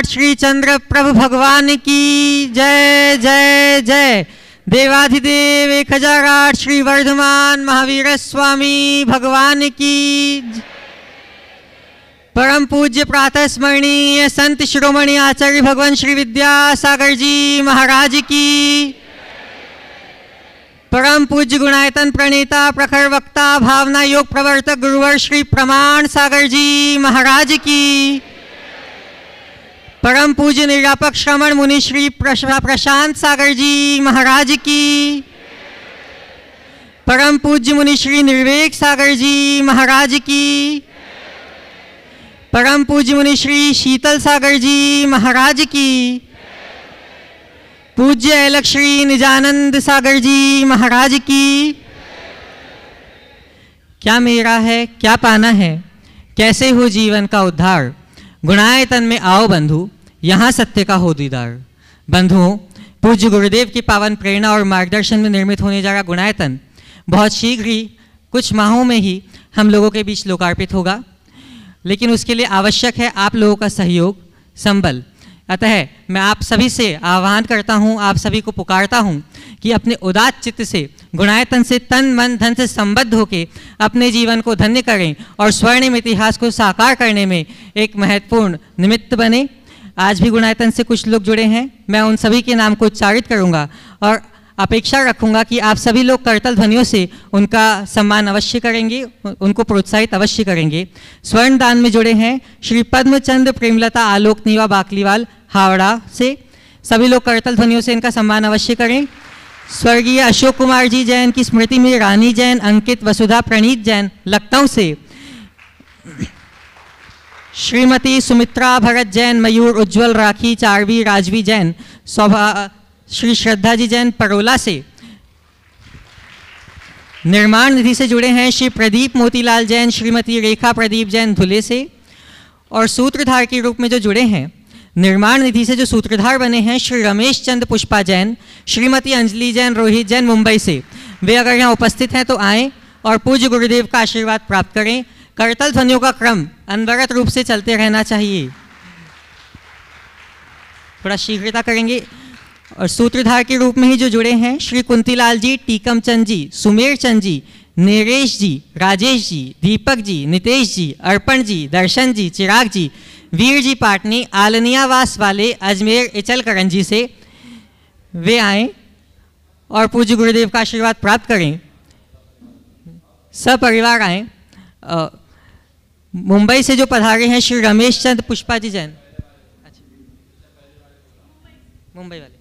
सम्राट श्री चंद्र प्रभु भगवान की जय जय जय। देवाधिदेव 1008 श्री वर्धमान महावीर स्वामी भगवान की। परम पूज्य प्रातः स्मरणीय संत शिरोमणि आचार्य भगवान श्री विद्यासागर जी महाराज की। परम पूज्य गुणायतन प्रणेता प्रखर वक्ता भावना योग प्रवर्तक गुरुवर श्री प्रमाण सागर जी महाराज की। परम पूज्य निरापक श्रमण मुनि श्री प्रशांत सागर जी महाराज की। परम पूज्य मुनि श्री निर्वेक सागर जी महाराज की। परम पूज्य मुनि श्री शीतल सागर जी महाराज की। पूज्य अलख श्री निजानंद सागर जी महाराज की। क्या मेरा है क्या पाना है, कैसे हो जीवन का उद्धार। गुणायतन में आओ बंधु, यहाँ सत्य का हो दीदार। बंधुओं, पूज्य गुरुदेव की पावन प्रेरणा और मार्गदर्शन में निर्मित होने जा रहा गुणायतन बहुत शीघ्र ही कुछ माहों में ही हम लोगों के बीच लोकार्पित होगा, लेकिन उसके लिए आवश्यक है आप लोगों का सहयोग संबल। अतः मैं आप सभी से आह्वान करता हूं, आप सभी को पुकारता हूं कि अपने उदात चित्त से गुणायतन से तन मन धन से संबद्ध होकर अपने जीवन को धन्य करें और स्वर्णिम इतिहास को साकार करने में एक महत्वपूर्ण निमित्त बने। आज भी गुणायतन से कुछ लोग जुड़े हैं, मैं उन सभी के नाम को उच्चारित करूंगा और अपेक्षा रखूंगा कि आप सभी लोग करतल ध्वनियों से उनका सम्मान अवश्य करेंगे, उनको प्रोत्साहित अवश्य करेंगे। स्वर्ण दान में जुड़े हैं श्री पद्मचंद प्रेमलता आलोक नीवा बाकलीवाल हावड़ा से, सभी लोग करतल ध्वनियों से इनका सम्मान अवश्य करें। स्वर्गीय अशोक कुमार जी जैन की स्मृति में रानी जैन, अंकित, वसुधा, प्रणीत जैन लखनऊ से। श्रीमती सुमित्रा भरत जैन, मयूर, उज्ज्वल, राखी, चारवी, राजवी जैन, श्री श्रद्धा जी जैन परोला से। निर्माण निधि से जुड़े हैं श्री प्रदीप मोतीलाल जैन, श्रीमती रेखा प्रदीप जैन धुले से। और सूत्रधार के रूप में जो जुड़े हैं निर्माण निधि से, जो सूत्रधार बने हैं श्री रमेश चंद पुष्पा जैन, श्रीमती अंजलि जैन, रोहित जैन मुंबई से। वे अगर यहाँ उपस्थित हैं तो आएँ और पूज्य गुरुदेव का आशीर्वाद प्राप्त करें। करतल ध्वनियों का क्रम अनवरत रूप से चलते रहना चाहिए, थोड़ा शीघ्रता करेंगे। और सूत्रधार के रूप में ही जो जुड़े हैं श्री कुंतीलाल जी, टीकम चंद जी, सुमेर चंद जी, नरेश जी, राजेश जी, दीपक जी, नितेश जी, अर्पण जी, दर्शन जी, चिराग जी, वीर जी पाटनी, आलनियावास वाले अजमेर इचल करंजी से। वे आएं और पूज्य गुरुदेव का आशीर्वाद प्राप्त करें। सपरिवार आएं। मुंबई से जो पधारे हैं श्री रमेश चंद पुष्पा जी जैन, मुंबई वाले,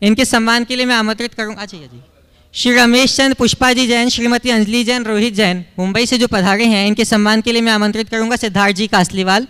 इनके सम्मान के लिए मैं आमंत्रित करूंगा। अच्छा जी, श्री रमेश चंद पुष्पा जी जैन, श्रीमती अंजलि जैन, रोहित जैन मुंबई से जो पधारे हैं, इनके सम्मान के लिए मैं आमंत्रित करूंगा सिद्धार्थ जी कासलीवाल।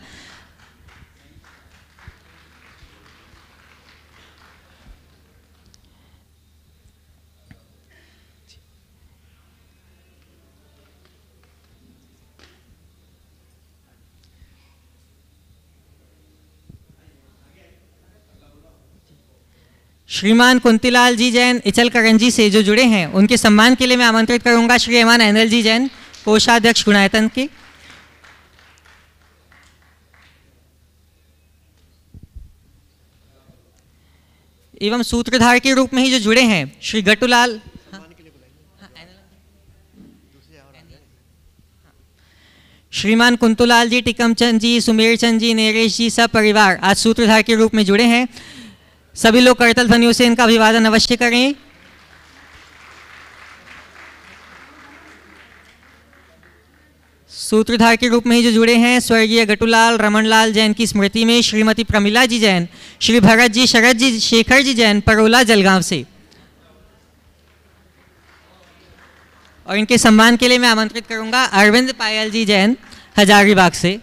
श्रीमान कुंतीलाल जी जैन इचल करंजी से जो जुड़े हैं, उनके सम्मान के लिए मैं आमंत्रित करूंगा श्री एमान एनएल जी जैन, कोषाध्यक्ष गुणायतन के। एवं सूत्रधार के रूप में ही जो जुड़े हैं श्री गटूलाल, श्रीमान कुंतूलाल जी, टिकम चंद जी, सुमेर चंद जी, नरेश जी, सब परिवार आज सूत्रधार के रूप में जुड़े हैं। सभी लोग करतल ध्वनियों से इनका अभिवादन अवश्य करें। सूत्रधार के रूप में ही जो जुड़े हैं स्वर्गीय गटूलाल रमनलाल जैन की स्मृति में श्रीमती प्रमिला जी जैन, श्री भरत जी, शरद जी, शेखर जी जैन परोला जलगांव से। और इनके सम्मान के लिए मैं आमंत्रित करूंगा अरविंद पायल जी जैन हजारीबाग से।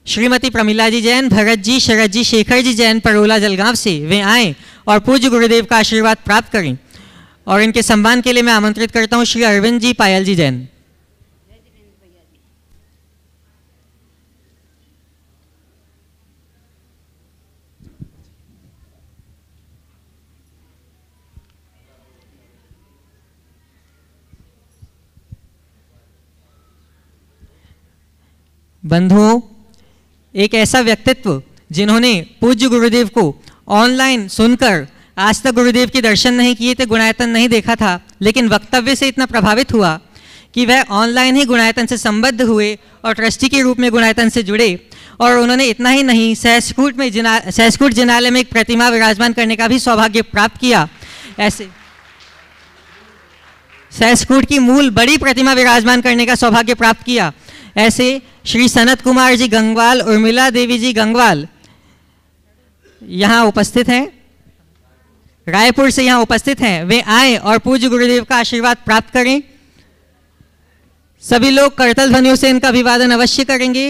श्रीमती प्रमिला जी जैन, भरत जी, शरद जी, शेखर जी जैन परोला जलगांव से। वे आएं और पूज्य गुरुदेव का आशीर्वाद प्राप्त करें। और इनके सम्मान के लिए मैं आमंत्रित करता हूं श्री अरविंद जी पायल जी जैन। बंधुओं, एक ऐसा व्यक्तित्व जिन्होंने पूज्य गुरुदेव को ऑनलाइन सुनकर आज तक गुरुदेव के दर्शन नहीं किए थे, गुणायतन नहीं देखा था, लेकिन वक्तव्य से इतना प्रभावित हुआ कि वह ऑनलाइन ही गुणायतन से संबद्ध हुए और ट्रस्टी के रूप में गुणायतन से जुड़े। और उन्होंने इतना ही नहीं, सहस्कूट जिनालय में एक प्रतिमा विराजमान करने का भी सौभाग्य प्राप्त किया। ऐसे सहस्कूट की मूल बड़ी प्रतिमा विराजमान करने का सौभाग्य प्राप्त किया। ऐसे श्री सनत कुमार जी गंगवाल, उर्मिला देवी जी गंगवाल यहाँ उपस्थित हैं, रायपुर से यहाँ उपस्थित हैं। वे आए और पूज्य गुरुदेव का आशीर्वाद प्राप्त करें। सभी लोग करतल ध्वनियों से इनका अभिवादन अवश्य करेंगे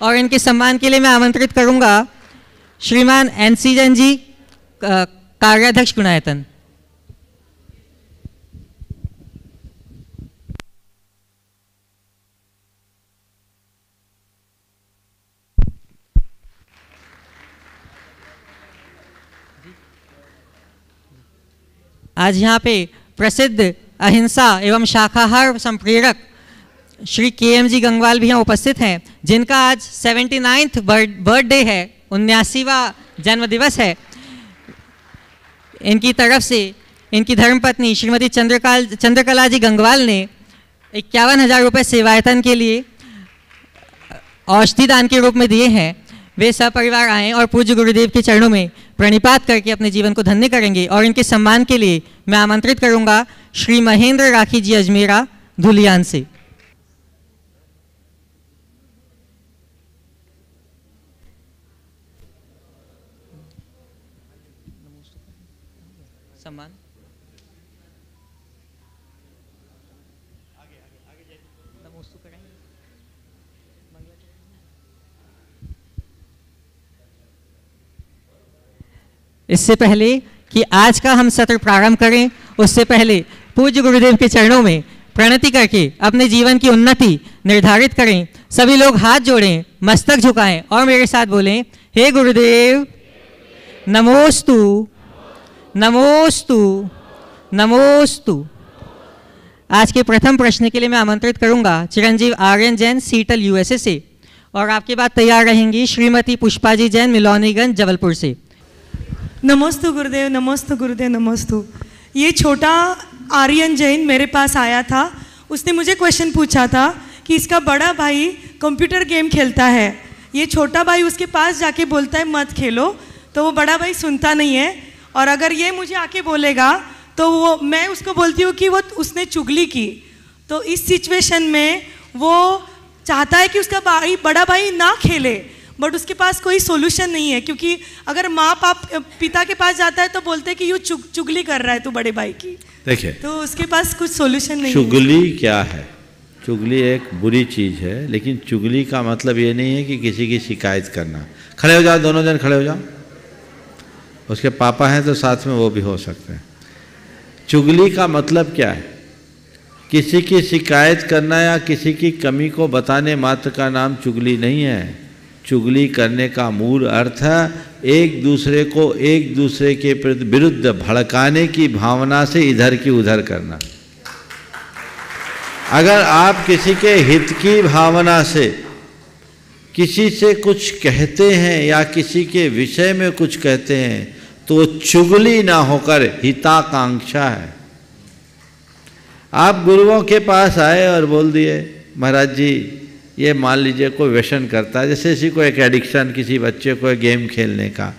और इनके सम्मान के लिए मैं आमंत्रित करूंगा श्रीमान NC जैन जी, कार्याध्यक्ष गुणायतन। आज यहाँ पे प्रसिद्ध अहिंसा एवं शाकाहार संप्रेरक श्री KM जी गंगवाल भी यहाँ उपस्थित हैं, जिनका आज 79th बर्थडे है, 79वां जन्मदिवस है। इनकी तरफ से इनकी धर्मपत्नी श्रीमती चंद्रकला जी गंगवाल ने 51,000 रुपये सेवायतन के लिए औषधि दान के रूप में दिए हैं। वे सपरिवार आएँ और पूज्य गुरुदेव के चरणों में प्रणिपात करके अपने जीवन को धन्य करेंगे। और इनके सम्मान के लिए मैं आमंत्रित करूंगा श्री महेंद्र राखी जी अजमेरा धुलियान से। सम्मान इससे पहले कि आज का हम सत्र प्रारंभ करें, उससे पहले पूज्य गुरुदेव के चरणों में प्रणति करके अपने जीवन की उन्नति निर्धारित करें। सभी लोग हाथ जोड़ें, मस्तक झुकाएं और मेरे साथ बोलें, हे गुरुदेव नमोस्तु नमोस्तु नमोस्तु। आज के प्रथम प्रश्न के लिए मैं आमंत्रित करूंगा चिरंजीव आर्यन जैन, सीटल USA से, और आपके बाद तैयार रहेंगी श्रीमती पुष्पा जी जैन, मिलौनीगंज जबलपुर से। नमोस्तु गुरुदेव, नमोस्तु गुरुदेव, नमोस्तु। ये छोटा आर्यन जैन मेरे पास आया था। उसने मुझे क्वेश्चन पूछा था कि इसका बड़ा भाई कंप्यूटर गेम खेलता है, ये छोटा भाई उसके पास जाके बोलता है मत खेलो, तो वो बड़ा भाई सुनता नहीं है। और अगर ये मुझे आके बोलेगा तो वो मैं उसको बोलती हूँ कि वो उसने चुगली की। तो इस सिचुएशन में वो चाहता है कि उसका बड़ा भाई ना खेले, बट उसके पास कोई सोल्यूशन नहीं है, क्योंकि अगर माँ पिता के पास जाता है तो बोलते हैं कि यू चुगली कर रहा है तू बड़े भाई की। देखिए, तो उसके पास कुछ सोल्यूशन नहीं है। चुगली क्या है? चुगली एक बुरी चीज़ है, लेकिन चुगली का मतलब ये नहीं है कि किसी की शिकायत करना। खड़े हो जाओ, दोनों जन खड़े हो जाओ। उसके पापा हैं तो साथ में वो भी हो सकते हैं। चुगली का मतलब क्या है? किसी की शिकायत करना या किसी की कमी को बताने मात्र का नाम चुगली नहीं है। चुगली करने का मूल अर्थ है एक दूसरे को एक दूसरे के विरुद्ध भड़काने की भावना से इधर की उधर करना। अगर आप किसी के हित की भावना से किसी से कुछ कहते हैं या किसी के विषय में कुछ कहते हैं तो चुगली ना होकर हिताकांक्षा है। आप गुरुओं के पास आए और बोल दिए महाराज जी ये मान लीजिए कोई व्यसन करता है, जैसे किसी को एक एडिक्शन, किसी बच्चे को गेम खेलने का,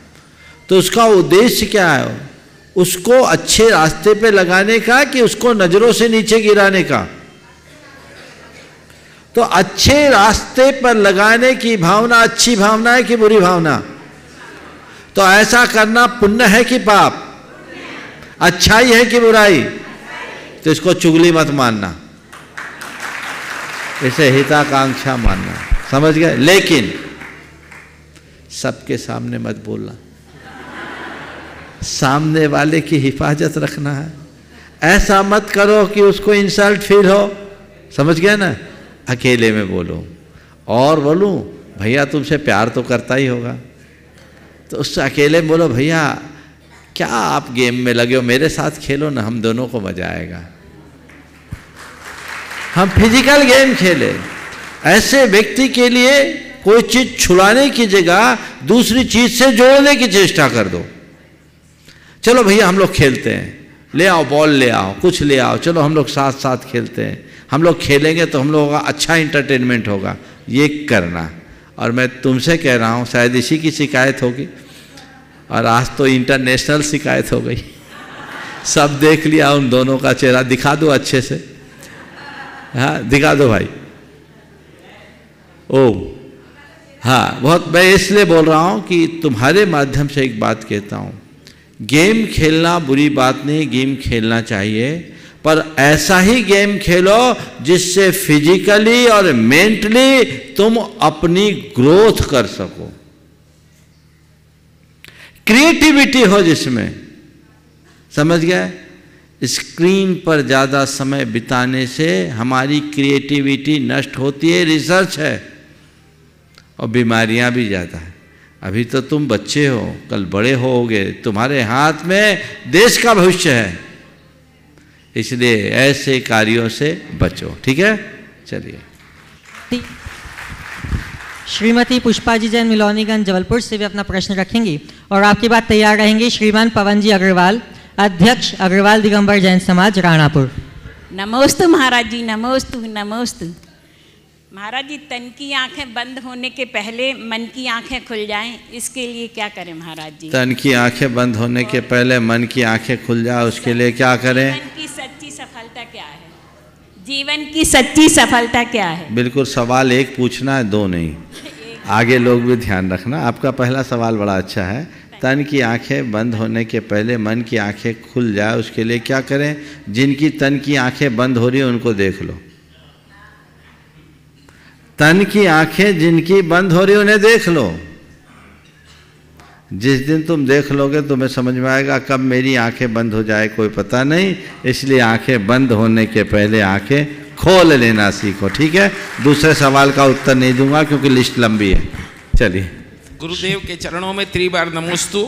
तो उसका उद्देश्य क्या है? उसको अच्छे रास्ते पे लगाने का कि उसको नजरों से नीचे गिराने का? तो अच्छे रास्ते पर लगाने की भावना अच्छी भावना है कि बुरी भावना? तो ऐसा करना पुण्य है कि पाप? अच्छाई है कि बुराई? तो इसको चुगली मत मानना, इसे हिताकांक्षा मानना। समझ गए? लेकिन सबके सामने मत बोलना, सामने वाले की हिफाजत रखना है। ऐसा मत करो कि उसको इंसल्ट फील हो। समझ गए ना? अकेले में बोलो और बोलूं भैया तुमसे प्यार तो करता ही होगा, तो उससे अकेले में बोलो भैया क्या आप गेम में लगे हो, मेरे साथ खेलो ना, हम दोनों को मजा आएगा। हम फिजिकल गेम खेले, ऐसे व्यक्ति के लिए कोई चीज छुड़ाने की जगह दूसरी चीज से जोड़ने की चेष्टा कर दो। चलो भैया हम लोग खेलते हैं, ले आओ बॉल, ले आओ कुछ ले आओ, चलो हम लोग साथ साथ खेलते हैं, हम लोग खेलेंगे तो हम लोगों का अच्छा इंटरटेनमेंट होगा, ये करना। और मैं तुमसे कह रहा हूँ शायद इसी की शिकायत होगी, और आज तो इंटरनेशनल शिकायत हो गई। सब देख लिया उन दोनों का चेहरा, दिखा दो अच्छे से, हाँ दिखा दो भाई। ओ हाँ, बहुत मैं इसलिए बोल रहा हूँ कि तुम्हारे माध्यम से एक बात कहता हूँ, गेम खेलना बुरी बात नहीं, गेम खेलना चाहिए, पर ऐसा ही गेम खेलो जिससे फिजिकली और मेंटली तुम अपनी ग्रोथ कर सको, क्रिएटिविटी हो जिसमें, समझ गए? स्क्रीन पर ज़्यादा समय बिताने से हमारी क्रिएटिविटी नष्ट होती है, रिसर्च है, और बीमारियां भी ज़्यादा है। अभी तो तुम बच्चे हो, कल बड़े होगे, तुम्हारे हाथ में देश का भविष्य है, इसलिए ऐसे कार्यों से बचो, ठीक है? चलिए। श्रीमती पुष्पा जी जैन मिलौनीगंज जबलपुर से भी अपना प्रश्न रखेंगी, और आपकी बात तैयार रहेंगे श्रीमान पवन जी अग्रवाल, अध्यक्ष अग्रवाल दिगंबर जैन समाज राणापुर। नमोस्तु महाराज जी, नमोस्तु नमोस्तु। महाराज जी, तन की आंखें बंद होने के पहले मन की आंखें खुल जाएं, इसके लिए क्या करें महाराज जी? तन की आंखें बंद होने के पहले मन की आंखें खुल जाए, उसके लिए क्या करें? जीवन की सच्ची सफलता क्या है? जीवन की सच्ची सफलता क्या है? बिल्कुल, सवाल एक पूछना है, दो नहीं। आगे लोग भी ध्यान रखना। आपका पहला सवाल बड़ा अच्छा है। तन की आंखें बंद होने के पहले मन की आंखें खुल जाए, उसके लिए क्या करें? जिनकी तन की आंखें बंद हो रही है उनको देख लो। तन की आंखें जिनकी बंद हो रही है उन्हें देख लो। जिस दिन तुम देख लोगे तुम्हें समझ में आएगा कब मेरी आंखें बंद हो जाए कोई पता नहीं, इसलिए आंखें बंद होने के पहले आंखें खोल लेना सीखो, ठीक है? दूसरे सवाल का उत्तर नहीं दूंगा क्योंकि लिस्ट लंबी है। चलिए। गुरुदेव के चरणों में 3 बार नमोस्तु।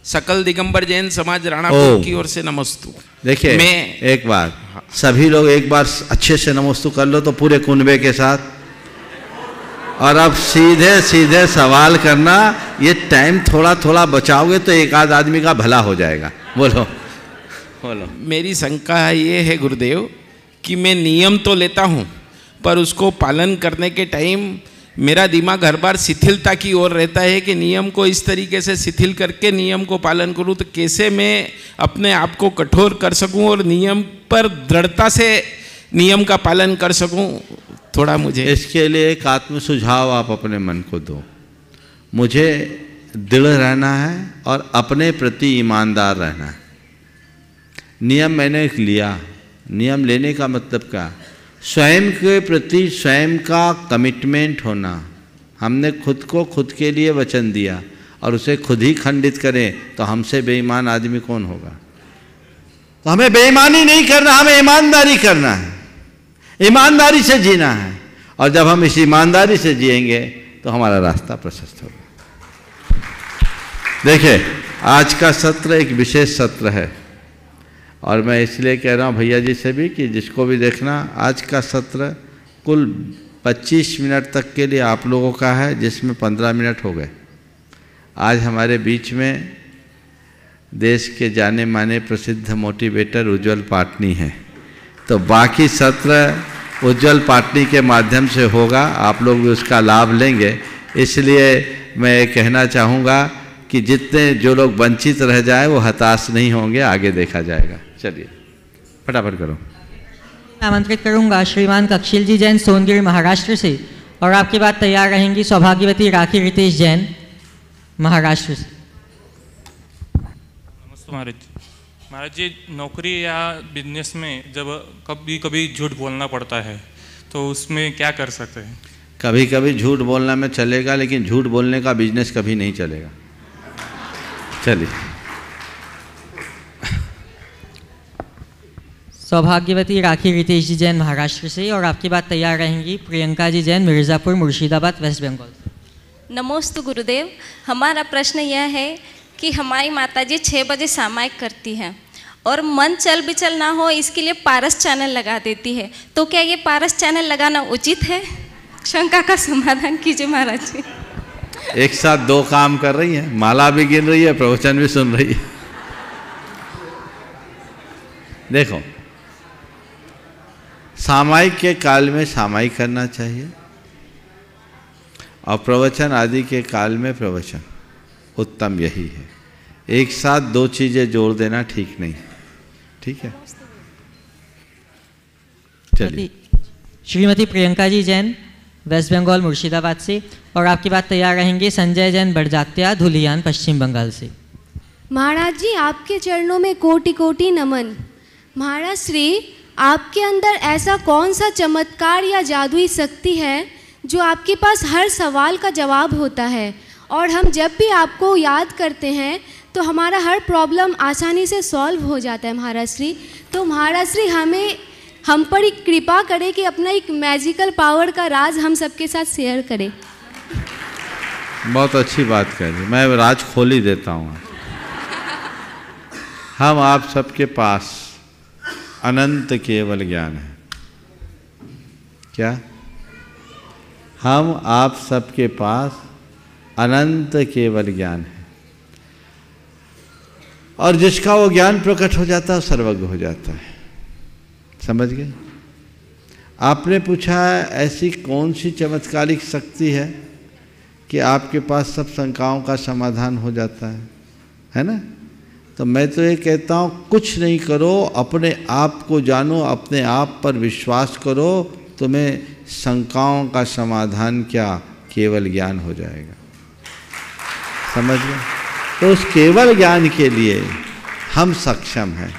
सकल दिगंबर जैन समाज राणापुर की ओर से नमोस्तु। देखिए, मैं एक बार सभी लोग एक बार अच्छे से नमोस्तु कर लो तो पूरे कुनबे के साथ, और अब सीधे सीधे सवाल करना। ये टाइम थोड़ा थोड़ा बचाओगे तो एक आध आदमी का भला हो जाएगा। बोलो बोलो। मेरी शंका ये है गुरुदेव कि मैं नियम तो लेता हूँ पर उसको पालन करने के टाइम मेरा दिमाग हर बार शिथिलता की ओर रहता है कि नियम को इस तरीके से शिथिल करके नियम को पालन करूँ, तो कैसे मैं अपने आप को कठोर कर सकूँ और नियम पर दृढ़ता से नियम का पालन कर सकूँ? थोड़ा मुझे इसके लिए एक आत्म सुझाव आप अपने मन को दो। मुझे दृढ़ रहना है और अपने प्रति ईमानदार रहना है। नियम मैंने लिया, नियम लेने का मतलब क्या? स्वयं के प्रति स्वयं का कमिटमेंट होना। हमने खुद को खुद के लिए वचन दिया और उसे खुद ही खंडित करें तो हमसे बेईमान आदमी कौन होगा? तो हमें बेईमानी नहीं करना, हमें ईमानदारी करना है, ईमानदारी से जीना है। और जब हम इस ईमानदारी से जिएंगे तो हमारा रास्ता प्रशस्त होगा। देखिए, आज का सत्र एक विशेष सत्र है और मैं इसलिए कह रहा हूँ भैया जी से भी कि जिसको भी देखना, आज का सत्र कुल 25 मिनट तक के लिए आप लोगों का है, जिसमें 15 मिनट हो गए। आज हमारे बीच में देश के जाने माने प्रसिद्ध मोटिवेटर उज्ज्वल पाटनी हैं, तो बाकी सत्र उज्ज्वल पाटनी के माध्यम से होगा, आप लोग भी उसका लाभ लेंगे। इसलिए मैं कहना चाहूँगा कि जितने जो लोग वंचित रह जाए वो हताश नहीं होंगे, आगे देखा जाएगा। चलिए फटाफट करो। आमंत्रित करूंगा श्रीमान कक्षिल जी जैन सोनगिर महाराष्ट्र से, और आपकी बात तैयार रहेंगी सौभाग्यवती राखी रितेश जैन महाराष्ट्र से। नमस्ते महाराज। महाराज जी, नौकरी या बिजनेस में जब कभी कभी झूठ बोलना पड़ता है तो उसमें क्या कर सकते हैं? कभी कभी झूठ बोलना में चलेगा, लेकिन झूठ बोलने का बिजनेस कभी नहीं चलेगा। चलिए। सौभाग्यवती राखी रितेश जी जैन महाराष्ट्र से, और आपकी बात तैयार रहेंगी प्रियंका जी जैन मिर्ज़ापुर मुर्शिदाबाद वेस्ट बंगाल। नमोस्तु गुरुदेव। हमारा प्रश्न यह है कि हमारी माताजी 6 बजे सामायिक करती हैं और मन चल बिचल ना हो इसके लिए पारस चैनल लगा देती है, तो क्या ये पारस चैनल लगाना उचित है? शंका का समाधान कीजिए महाराज जी। एक साथ दो काम कर रही है, माला भी गिन रही है, प्रवचन भी सुन रही है। देखो, सामायिक के काल में सामायिक करना चाहिए और प्रवचन आदि के काल में प्रवचन, उत्तम यही है। एक साथ दो चीजें जोड़ देना ठीक नहीं। ठीक है, चलिए। श्रीमती प्रियंका जी जैन, वेस्ट बंगाल मुर्शिदाबाद से, और आपकी बात तैयार रहेंगे संजय जैन बड़जात्या, धुलियान, पश्चिम बंगाल से। महाराज जी, आपके चरणों में कोटि कोटि नमन। महाराज श्री, आपके अंदर ऐसा कौन सा चमत्कार या जादुई शक्ति है जो आपके पास हर सवाल का जवाब होता है, और हम जब भी आपको याद करते हैं तो हमारा हर प्रॉब्लम आसानी से सॉल्व हो जाता है महाराज श्री। तो महाराज श्री हम पर एक कृपा करें कि अपना एक मैजिकल पावर का राज हम सबके साथ शेयर करें। बहुत अच्छी बात कह रही, मैं राज खोल ही देता हूँ। हम आप सबके पास अनंत केवल ज्ञान है। क्या? हम आप सबके पास अनंत केवल ज्ञान है, और जिसका वो ज्ञान प्रकट हो जाता है सर्वज्ञ हो जाता है। समझ गए? आपने पूछा ऐसी कौन सी चमत्कारिक शक्ति है कि आपके पास सब शंकाओं का समाधान हो जाता है ना? तो मैं तो ये कहता हूँ, कुछ नहीं करो, अपने आप को जानो, अपने आप पर विश्वास करो, तुम्हें शंकाओं का समाधान क्या, केवल ज्ञान हो जाएगा। समझ गए? तो उस केवल ज्ञान के लिए हम सक्षम हैं।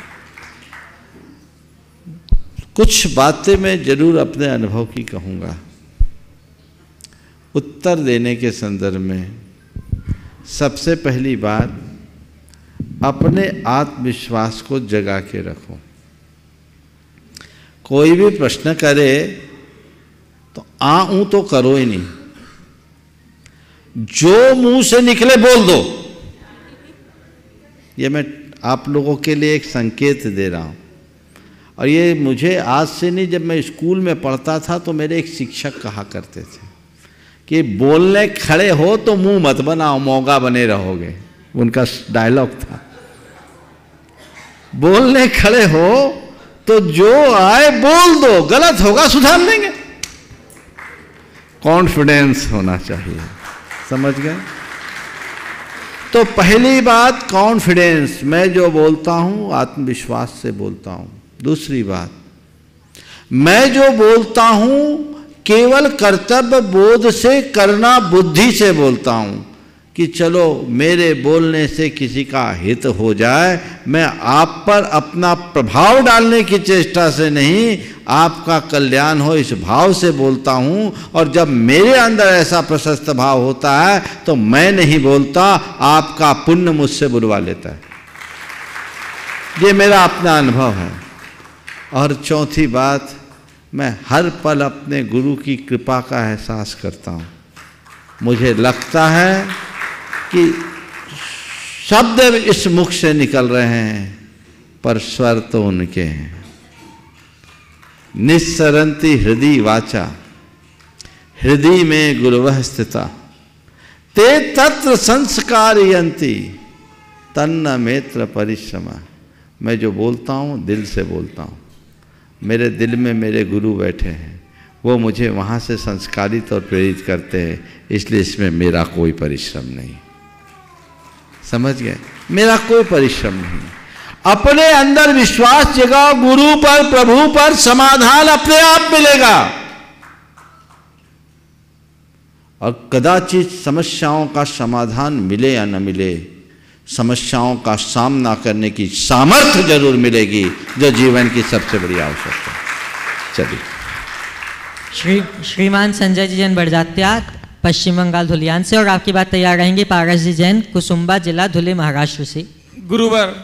कुछ बातें मैं जरूर अपने अनुभव की कहूँगा उत्तर देने के संदर्भ में। सबसे पहली बात, अपने आत्मविश्वास को जगा के रखो। कोई भी प्रश्न करे तो ऊ तो करो ही नहीं, जो मुंह से निकले बोल दो। ये मैं आप लोगों के लिए एक संकेत दे रहा हूं, और ये मुझे आज से नहीं, जब मैं स्कूल में पढ़ता था तो मेरे एक शिक्षक कहा करते थे कि बोलने खड़े हो तो मुंह मत बनाओ, मौगा बने रहोगे। उनका डायलॉग था, बोलने खड़े हो तो जो आए बोल दो, गलत होगा सुधार लेंगे। कॉन्फिडेंस होना चाहिए। समझ गए? तो पहली बात कॉन्फिडेंस, मैं जो बोलता हूं आत्मविश्वास से बोलता हूं। दूसरी बात, मैं जो बोलता हूं केवल कर्तव्य बोध से, करना बुद्धि से बोलता हूं कि चलो मेरे बोलने से किसी का हित हो जाए। मैं आप पर अपना प्रभाव डालने की चेष्टा से नहीं, आपका कल्याण हो इस भाव से बोलता हूं। और जब मेरे अंदर ऐसा प्रशस्त भाव होता है तो मैं नहीं बोलता, आपका पुण्य मुझसे बुलवा लेता है। ये मेरा अपना अनुभव है। और चौथी बात, मैं हर पल अपने गुरु की कृपा का एहसास करता हूँ। मुझे लगता है कि शब्द इस मुख से निकल रहे हैं पर स्वर तो उनके हैं। निस्सरंती हृदय वाचा, हृदय में गुरुवः स्थिता, ते तत्र संस्कारयन्ति तन्न मेत्र परिश्रमा। मैं जो बोलता हूँ दिल से बोलता हूँ। मेरे दिल में मेरे गुरु बैठे हैं, वो मुझे वहाँ से संस्कारित और प्रेरित करते हैं, इसलिए इसमें मेरा कोई परिश्रम नहीं। समझ गए? मेरा कोई परिश्रम नहीं। अपने अंदर विश्वास जगाओ, गुरु पर, प्रभु पर, समाधान अपने आप मिलेगा। और कदाचित समस्याओं का समाधान मिले या न मिले, समस्याओं का सामना करने की सामर्थ्य जरूर मिलेगी, जो जीवन की सबसे बड़ी आवश्यकता है। चलिए। श्रीमान संजय जी जैन बड़जात्या, पश्चिम बंगाल धुलियान से, और आपकी बात तैयार रहेंगे पारस जी जैन, कुसुम्बा जिला, धुले, महाराष्ट्र से। गुरुवर,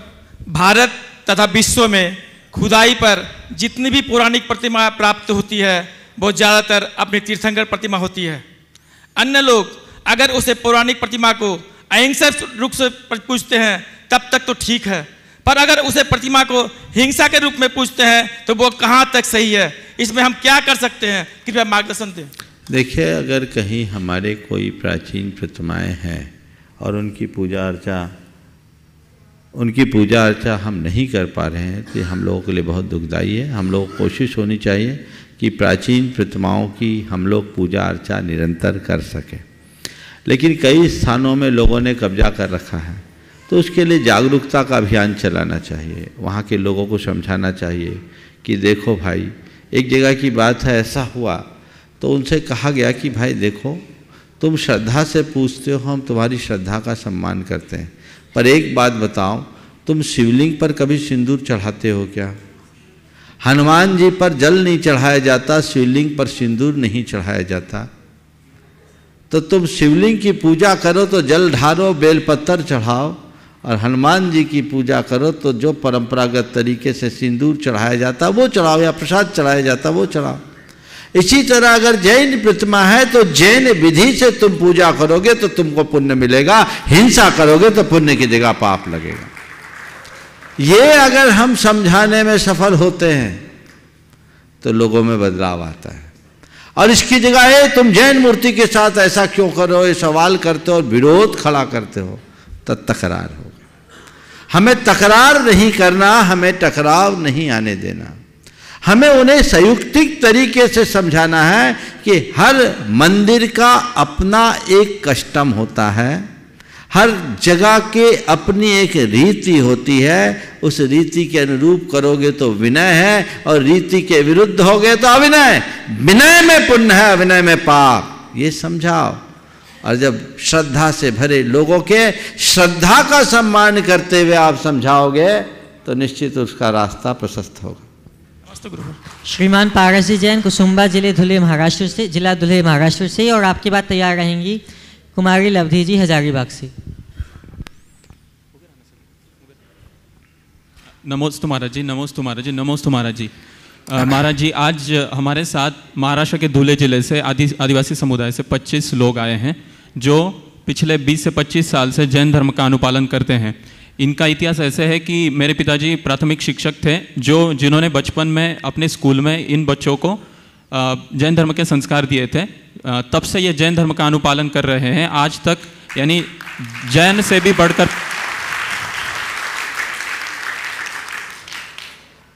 भारत तथा विश्व में खुदाई पर जितनी भी पौराणिक प्रतिमा प्राप्त होती है वो ज़्यादातर अपनी तीर्थंकर प्रतिमा होती है। अन्य लोग अगर उसे पौराणिक प्रतिमा को अहिंसक रूप से पूजते हैं तब तक तो ठीक है, पर अगर उसे प्रतिमा को हिंसा के रूप में पूजते हैं तो वो कहाँ तक सही है? इसमें हम क्या कर सकते हैं? कृपया मार्गदर्शन दें। देखिए, अगर कहीं हमारे कोई प्राचीन प्रतिमाएं हैं और उनकी पूजा अर्चा हम नहीं कर पा रहे हैं तो हम लोगों के लिए बहुत दुखदाई है। हम लोगों को कोशिश होनी चाहिए कि प्राचीन प्रतिमाओं की हम लोग पूजा अर्चा निरंतर कर सकें। लेकिन कई स्थानों में लोगों ने कब्जा कर रखा है, तो उसके लिए जागरूकता का अभियान चलाना चाहिए। वहाँ के लोगों को समझाना चाहिए कि देखो भाई, एक जगह की बात है, ऐसा हुआ तो उनसे कहा गया कि भाई देखो, तुम श्रद्धा से पूछते हो, हम तुम्हारी श्रद्धा का सम्मान करते हैं, पर एक बात बताओ, तुम शिवलिंग पर कभी सिंदूर चढ़ाते हो क्या? हनुमान जी पर जल नहीं चढ़ाया जाता, शिवलिंग पर सिंदूर नहीं चढ़ाया जाता। तो तुम शिवलिंग की पूजा करो तो जल ढारो, बेलपत्तर चढ़ाओ, और हनुमान जी की पूजा करो तो जो परंपरागत तरीके से सिंदूर चढ़ाया जाता वो चढ़ाओ, या प्रसाद चढ़ाया जाता वो चढ़ाओ। इसी तरह अगर जैन प्रतिमा है तो जैन विधि से तुम पूजा करोगे तो तुमको पुण्य मिलेगा, हिंसा करोगे तो पुण्य की जगह पाप लगेगा। ये अगर हम समझाने में सफल होते हैं तो लोगों में बदलाव आता है। और इसकी जगह तुम जैन मूर्ति के साथ ऐसा क्यों करो, ये सवाल करते हो और विरोध खड़ा करते हो, तो तकरार होगा। हमें तकरार नहीं करना, हमें टकराव नहीं आने देना। हमें उन्हें संयुक्तिक तरीके से समझाना है कि हर मंदिर का अपना एक कस्टम होता है, हर जगह के अपनी एक रीति होती है। उस रीति के अनुरूप करोगे तो विनय है, और रीति के विरुद्ध होगे तो अविनय। विनय में पुण्य है, अविनय में पाप, ये समझाओ। और जब श्रद्धा से भरे लोगों के श्रद्धा का सम्मान करते हुए आप समझाओगे तो निश्चित उसका रास्ता प्रशस्त होगा। श्रीमान पारसी जैन, कुसुम्बा जिला धुले महाराष्ट्र से, और आपकी बात तैयार रहेंगी कुमारी लवधी जी, हजारीबाग से। नमोस्तु महाराज जी, नमोस्तु महाराज जी, नमोस्तु महाराज जी। महाराज जी, आज हमारे साथ महाराष्ट्र के धुले जिले से आदिवासी समुदाय से 25 लोग आए हैं जो पिछले 20 से 25 साल से जैन धर्म का अनुपालन करते हैं। इनका इतिहास ऐसे है कि मेरे पिताजी प्राथमिक शिक्षक थे जिन्होंने बचपन में अपने स्कूल में इन बच्चों को जैन धर्म के संस्कार दिए थे। तब से ये जैन धर्म का अनुपालन कर रहे हैं आज तक, यानी जैन से भी बढ़कर,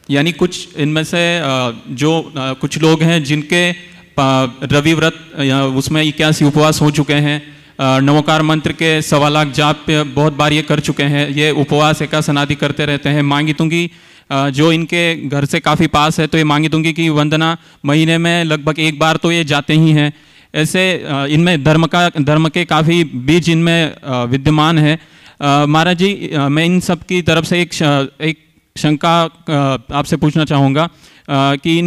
यानी कुछ इनमें से जो कुछ लोग हैं जिनके रवि व्रत उसमें 81 उपवास हो चुके हैं, नवकार मंत्र के 1.25 लाख जाप पे बहुत बार ये कर चुके हैं, ये उपवास एकासनादि करते रहते हैं। मांगी तुंगी जो इनके घर से काफ़ी पास है, तो ये मांगी तुंगी की वंदना महीने में लगभग एक बार तो ये जाते ही हैं। ऐसे इनमें धर्म के काफ़ी बीज इनमें विद्यमान है। महाराज जी, मैं इन सब की तरफ से एक शंका आपसे पूछना चाहूँगा कि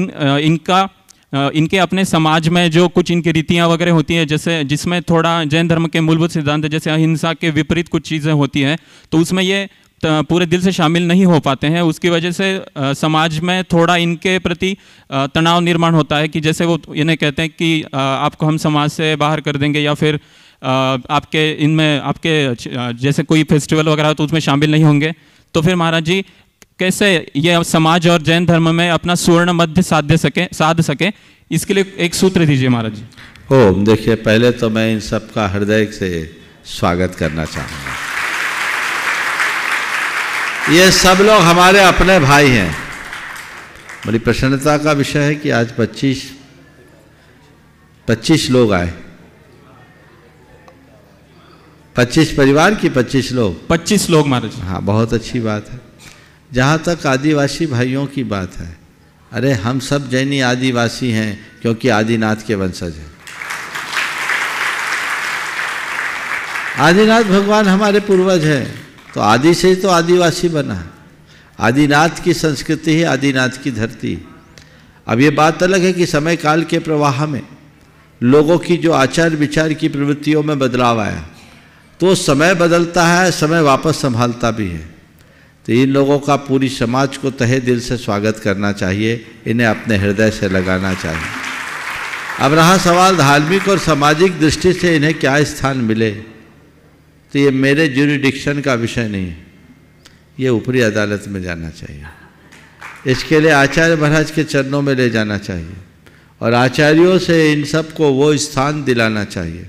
इनके अपने समाज में जो कुछ इनकी रीतियाँ वगैरह होती हैं, जैसे जिसमें थोड़ा जैन धर्म के मूलभूत सिद्धांत जैसे अहिंसा के विपरीत कुछ चीज़ें होती हैं, तो उसमें ये पूरे दिल से शामिल नहीं हो पाते हैं। उसकी वजह से समाज में थोड़ा इनके प्रति तनाव निर्माण होता है कि जैसे वो इन्हें कहते हैं कि आपको हम समाज से बाहर कर देंगे, या फिर आपके जैसे कोई फेस्टिवल वगैरह हो तो उसमें शामिल नहीं होंगे। तो फिर महाराज जी, कैसे ये समाज और जैन धर्म में अपना स्वर्ण मध्य साध सके, इसके लिए एक सूत्र दीजिए महाराज जी। देखिए, पहले तो मैं इन सब का हृदय से स्वागत करना चाहूँगा। ये सब लोग हमारे अपने भाई हैं। बड़ी प्रसन्नता का विषय है कि आज 25 लोग आए। 25 परिवार की 25 लोग? 25 लोग महाराज। हाँ, बहुत अच्छी बात है। जहाँ तक आदिवासी भाइयों की बात है, अरे हम सब जैनी आदिवासी हैं क्योंकि आदिनाथ के वंशज हैं। आदिनाथ भगवान हमारे पूर्वज हैं, तो आदि से ही तो आदिवासी बना है। आदिनाथ की संस्कृति है, आदिनाथ की धरती। अब ये बात अलग है कि समय काल के प्रवाह में लोगों की जो आचार विचार की प्रवृत्तियों में बदलाव आया, तो समय बदलता है, समय वापस संभालता भी है। तो इन लोगों का पूरी समाज को तहे दिल से स्वागत करना चाहिए, इन्हें अपने हृदय से लगाना चाहिए। अब रहा सवाल धार्मिक और सामाजिक दृष्टि से इन्हें क्या स्थान मिले, तो ये मेरे ज्यूरिडिक्शन का विषय नहीं है, ये ऊपरी अदालत में जाना चाहिए। इसके लिए आचार्य महाराज के चरणों में ले जाना चाहिए और आचार्यों से इन सब को वो स्थान दिलाना चाहिए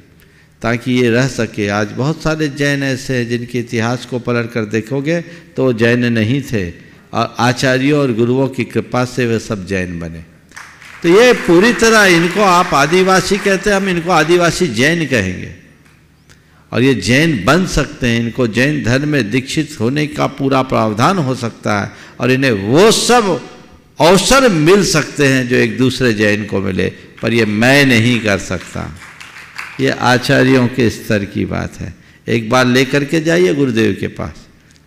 ताकि ये रह सके। आज बहुत सारे जैन ऐसे हैं जिनके इतिहास को पलट कर देखोगे तो वो जैन नहीं थे, और आचार्यों और गुरुओं की कृपा से वे सब जैन बने। तो ये पूरी तरह, इनको आप आदिवासी कहते हैं, हम इनको आदिवासी जैन कहेंगे, और ये जैन बन सकते हैं। इनको जैन धर्म में दीक्षित होने का पूरा प्रावधान हो सकता है, और इन्हें वो सब अवसर मिल सकते हैं जो एक दूसरे जैन को मिले, पर ये मैं नहीं कर सकता। ये आचार्यों के स्तर की बात है। एक बार लेकर के जाइए गुरुदेव के पास,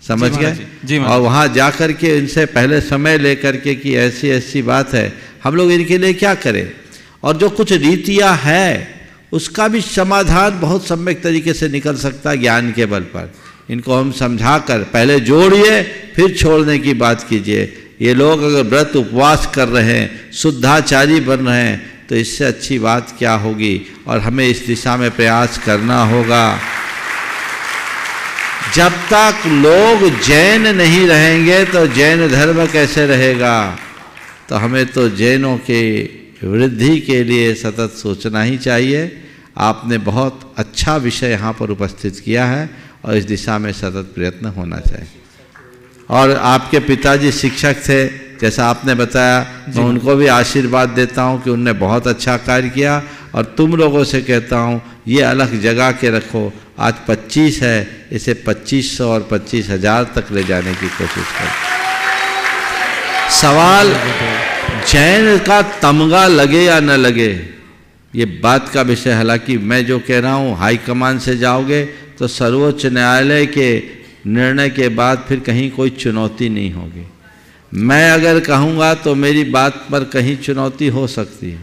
समझ गए, और वहाँ जा कर के इनसे पहले समय लेकर के कि ऐसी ऐसी बात है, हम लोग इनके लिए क्या करें, और जो कुछ रीतियाँ हैं उसका भी समाधान बहुत सम्यक तरीके से निकल सकता है ज्ञान के बल पर। इनको हम समझा कर पहले जोड़िए, फिर छोड़ने की बात कीजिए। ये लोग अगर व्रत उपवास कर रहे हैं, शुद्धाचारी बन रहे हैं, तो इससे अच्छी बात क्या होगी, और हमें इस दिशा में प्रयास करना होगा। जब तक लोग जैन नहीं रहेंगे तो जैन धर्म कैसे रहेगा। तो हमें तो जैनों के वृद्धि के लिए सतत सोचना ही चाहिए। आपने बहुत अच्छा विषय यहाँ पर उपस्थित किया है, और इस दिशा में सतत प्रयत्न होना चाहिए। और आपके पिताजी शिक्षक थे, जैसा आपने बताया, मैं उनको भी आशीर्वाद देता हूँ कि उनने बहुत अच्छा कार्य किया, और तुम लोगों से कहता हूँ ये अलग जगह के रखो। आज 25 है, इसे 2500 और 25,000 तक ले जाने की कोशिश करो। सवाल जैन का तमगा लगे या न लगे, ये बात का विषय। हालांकि मैं जो कह रहा हूँ, हाईकमान से जाओगे तो सर्वोच्च न्यायालय के निर्णय के बाद फिर कहीं कोई चुनौती नहीं होगी। मैं अगर कहूँगा तो मेरी बात पर कहीं चुनौती हो सकती है,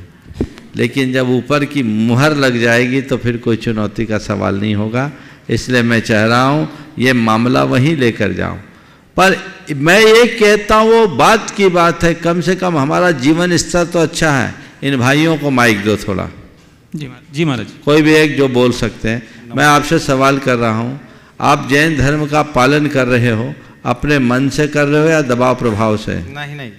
लेकिन जब ऊपर की मुहर लग जाएगी तो फिर कोई चुनौती का सवाल नहीं होगा। इसलिए मैं चाह रहा हूँ ये मामला वहीं लेकर जाऊँ। पर मैं ये कहता हूँ वो बात की बात है, कम से कम हमारा जीवन स्तर तो अच्छा है। इन भाइयों को माइक दो थोड़ा। जी महाराज। कोई भी एक जो बोल सकते हैं। मैं आपसे सवाल कर रहा हूँ, आप जैन धर्म का पालन कर रहे हो, अपने मन से कर रहे हो या दबाव प्रभाव से? नहीं नहीं,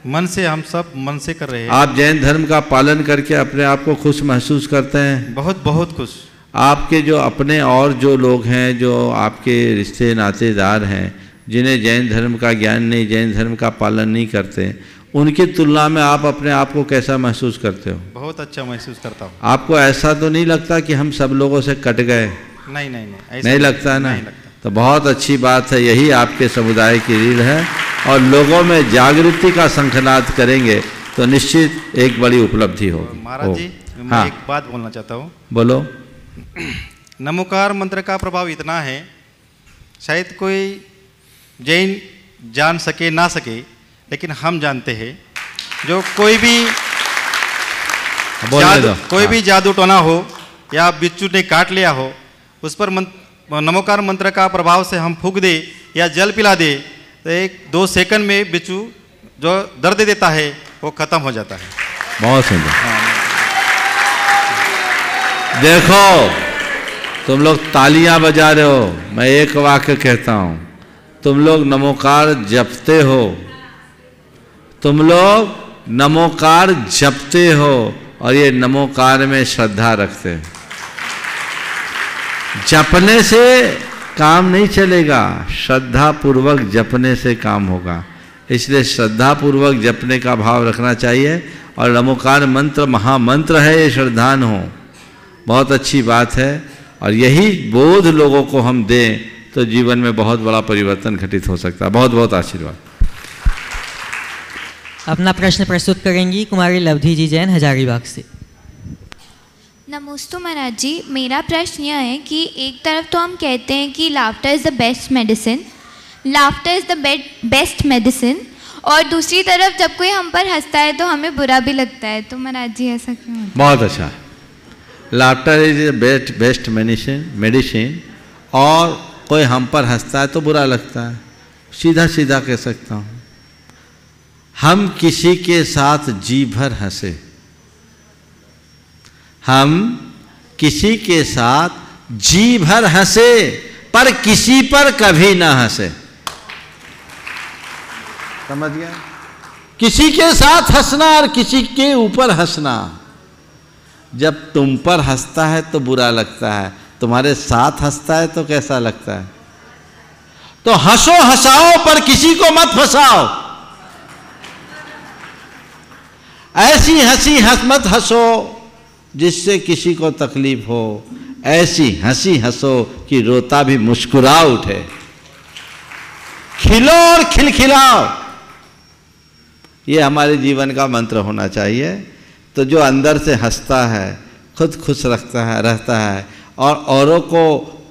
मन से, हम सब मन से कर रहे हैं। आप जैन धर्म का पालन करके अपने आप को खुश महसूस करते हैं? बहुत बहुत खुश। आपके जो अपने और जो लोग हैं, जो आपके रिश्ते नातेदार हैं, जिन्हें जैन धर्म का ज्ञान नहीं, जैन धर्म का पालन नहीं करते, उनकी तुलना में आप अपने आप को कैसा महसूस करते हो? बहुत अच्छा महसूस करता हूँ। आपको ऐसा तो नहीं लगता कि हम सब लोगों से कट गए? नहीं नहीं नहीं, नहीं लगता है ना? नहीं लगता। तो बहुत अच्छी बात है, यही आपके समुदाय की रीढ़ है, और लोगों में जागृति का शंखनाद करेंगे तो निश्चित एक बड़ी उपलब्धि होगी। महाराज जी, मैं एक बात बोलना चाहता हूँ। बोलो। नमोकार मंत्र का प्रभाव इतना है, शायद कोई जैन जान सके ना सके, लेकिन हम जानते हैं। जो कोई भी जादू टोना हो या बिच्छू ने काट लिया हो, उस पर नमोकार मंत्र का प्रभाव से हम फूंक दे या जल पिला दे तो 1-2 सेकंड में बिच्छू जो दर्द देता है वो खत्म हो जाता है। बहुत सुंदर। देखो तुम लोग तालियां बजा रहे हो, मैं एक वाक्य कहता हूं, तुम लोग नमोकार जपते हो, तुम लोग नमोकार जपते हो, और ये नमोकार में श्रद्धा रखते हैं। जपने से काम नहीं चलेगा, श्रद्धा पूर्वक जपने से काम होगा। इसलिए श्रद्धा पूर्वक जपने का भाव रखना चाहिए, और नमोकार मंत्र महामंत्र है, ये श्रद्धान हो, बहुत अच्छी बात है। और यही बोध लोगों को हम दें तो जीवन में बहुत बड़ा परिवर्तन घटित हो सकता है। बहुत बहुत आशीर्वाद। अपना प्रश्न प्रस्तुत करेंगी कुमारी लवधी जी जैन, हजारीबाग से। नमस्ते महाराज जी, मेरा प्रश्न यह है कि एक तरफ तो हम कहते हैं कि laughter is the best medicine, laughter is the best medicine, और दूसरी तरफ जब कोई हम पर हंसता है तो हमें बुरा भी लगता है, तो महाराज जी ऐसा क्यों होता है? बहुत अच्छा। लाफ्टर इज बेस्ट मेडिसिन, और कोई हम पर हंसता है तो बुरा लगता है। सीधा सीधा कह सकता हूँ, हम किसी के साथ जी भर हंसे, हम किसी के साथ जी भर हंसे, पर किसी पर कभी ना हंसे। समझ गया? किसी के साथ हंसना और किसी के ऊपर हंसना। जब तुम पर हंसता है तो बुरा लगता है, तुम्हारे साथ हंसता है तो कैसा लगता है? तो हंसो हंसाओ पर किसी को मत फंसाओ। ऐसी हंसी मत हंसो जिससे किसी को तकलीफ हो, ऐसी हंसी हंसो कि रोता भी मुस्कुरा उठे। खिलो और खिलखिलाओ, ये हमारे जीवन का मंत्र होना चाहिए। तो जो अंदर से हंसता है, खुद खुश रहता है और औरों को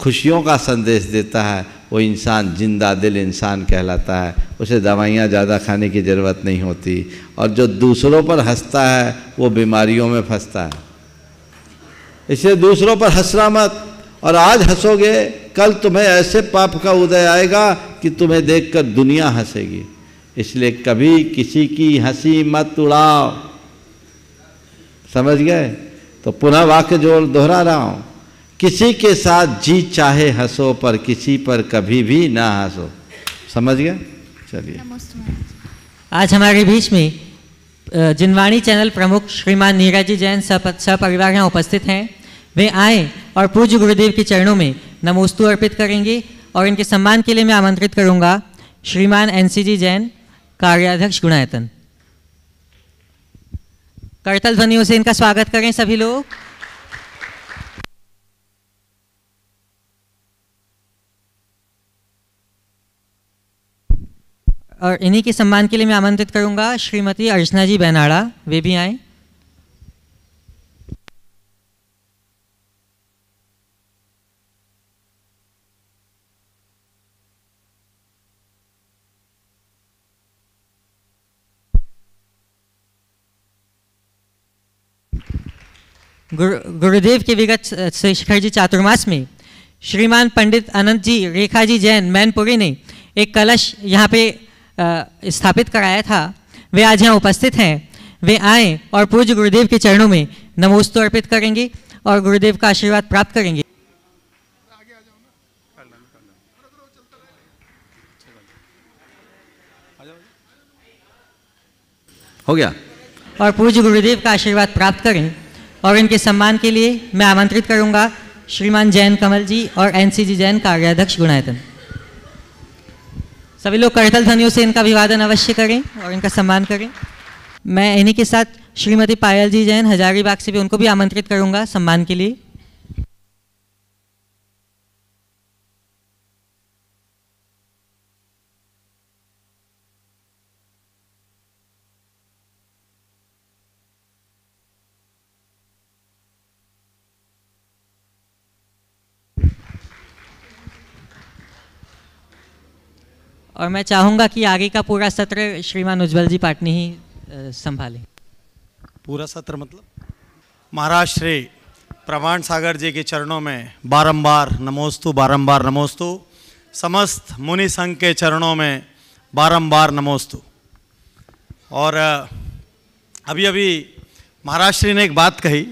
खुशियों का संदेश देता है, वो इंसान जिंदा दिल इंसान कहलाता है। उसे दवाइयाँ ज़्यादा खाने की ज़रूरत नहीं होती। और जो दूसरों पर हंसता है वो बीमारियों में फंसता है। इसलिए दूसरों पर हंसना मत, और आज हंसोगे कल तुम्हें ऐसे पाप का उदय आएगा कि तुम्हें देखकर दुनिया हंसेगी। इसलिए कभी किसी की हंसी मत उड़ाओ। समझ गए? तो पुनः वाक्य जोड़ दोहरा रहा हूँ, किसी के साथ जी चाहे हंसो पर किसी पर कभी भी ना हंसो। समझ गए? चलिए। आज हमारे बीच में जिनवाणी चैनल प्रमुख श्रीमान नीरज जैन सपरिवार यहाँ उपस्थित हैं। वे आए और पूज्य गुरुदेव के चरणों में नमोस्तु अर्पित करेंगे और इनके सम्मान के लिए मैं आमंत्रित करूंगा श्रीमान NCG जैन, कार्याध्यक्ष गुणायतन। करतल ध्वनियों से इनका स्वागत करें सभी लोग। और इन्हीं के सम्मान के लिए मैं आमंत्रित करूंगा श्रीमती अर्चना जी बैनाड़ा, वे भी आए। गुरुदेव के विगत शिखर जी चातुर्मास में श्रीमान पंडित अनंत जी रेखा जी जैन मैनपुरी ने एक कलश यहाँ पे स्थापित कराया था। वे आज यहाँ उपस्थित हैं। वे आए और पूज्य गुरुदेव के चरणों में नमोस्तु अर्पित करेंगे और गुरुदेव का आशीर्वाद प्राप्त करेंगे। हो गया। और पूज्य गुरुदेव का आशीर्वाद प्राप्त करें और इनके सम्मान के लिए मैं आमंत्रित करूंगा श्रीमान जैन कमल जी और NCG जैन, कार्याध्यक्ष गुणायतन। सभी लोग करतल ध्वनियों से इनका अभिवादन अवश्य करें और इनका सम्मान करें। मैं इन्हीं के साथ श्रीमती पायल जी जैन हजारीबाग से भी, उनको भी आमंत्रित करूंगा सम्मान के लिए। और मैं चाहूँगा कि आगे का पूरा सत्र श्रीमान उज्ज्वल जी पाटनी ही संभालें। पूरा सत्र मतलब? महाराज श्री प्रमाण सागर जी के चरणों में बारंबार नमोस्तु, बारंबार नमोस्तु। समस्त मुनि संघ के चरणों में बारंबार नमोस्तु। और अभी अभी महाराज श्री ने एक बात कही